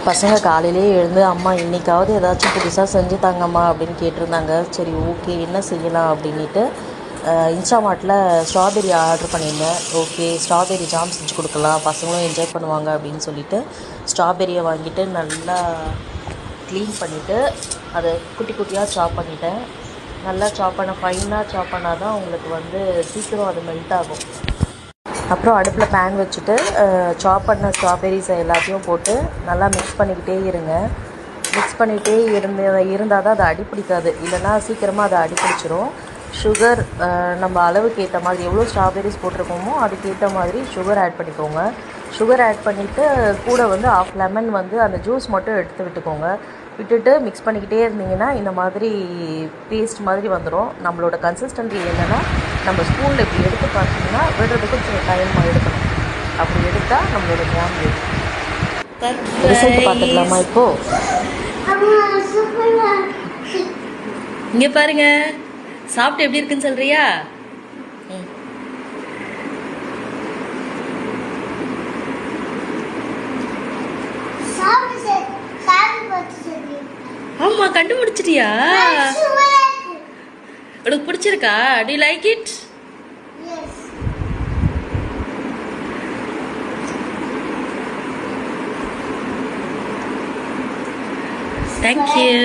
பசங்க காலையிலேயே எழுந்து அம்மா இன்றைக்காவது ஏதாச்சும் புதுசாக செஞ்சு தாங்கம்மா அப்படின்னு கேட்டிருந்தாங்க. சரி ஓகே என்ன செய்யலாம் அப்படின்ட்டு இன்ஸ்டாமார்ட்டில் ஸ்ட்ராபெரி ஆர்டர் பண்ணியிருந்தேன். ஓகே ஸ்ட்ராபெரி ஜாம் செஞ்சு கொடுக்கலாம், பசங்களும் என்ஜாய் பண்ணுவாங்க அப்படின்னு சொல்லிட்டு ஸ்ட்ராபெரியை வாங்கிட்டு நல்லா க்ளீன் பண்ணிவிட்டு அதை குட்டி குட்டியாக சாப் பண்ணிட்டேன். நல்லா ஃபைனாக சாப் பண்ணால் தான் உங்களுக்கு வந்து சீக்கிரம் அது மெல்ட் ஆகும். அப்புறம் அடுப்பில் பேன் வச்சுட்டு சாப் பண்ண ஸ்ட்ராபெரிஸை எல்லாத்தையும் போட்டு நல்லா மிக்ஸ் பண்ணிக்கிட்டே இருங்க. மிக்ஸ் பண்ணிகிட்டே இருந்தால் தான் அது அடிப்பிடிக்காது, இல்லைனா சீக்கிரமாக அது அடிப்பிடிச்சிரும். சுகர் நம்ம அளவுக்கு ஏற்ற மாதிரி எவ்வளோ ஸ்ட்ராபெரிஸ் போட்டிருக்கோமோ அதுக்கேற்ற மாதிரி சுகர் ஆட் பண்ணிக்கோங்க. சுகர் ஆட் பண்ணிவிட்டு கூட வந்து 1/2 லெமன் வந்து அந்த ஜூஸ் மட்டும் எடுத்து விட்டுட்டு மிக்ஸ் பண்ணிக்கிட்டே இருந்தீங்கன்னா இந்த மாதிரி பேஸ்ட் மாதிரி வந்துடும். நம்மளோட கன்சிஸ்டன்சி என்னென்னா நம்ம ஸ்பூனில் இப்படி எடுத்து பார்த்தீங்கன்னா விடுறதுக்கு கொஞ்சம் டைம் எடுக்கணும். அப்படி எடுத்தால் நம்மளோட ஜாம் ரிசல்ட் பார்த்துக்கலாமா இப்போது? இங்கே பாருங்க, சாப்பிட்டு எப்படி இருக்குன்னு சொல்றியா? ஆமா, கண்டுபிடிச்சிட்டியா? உனக்கு பிடிச்சிருக்கா? Do you like it? Yes. Thank you.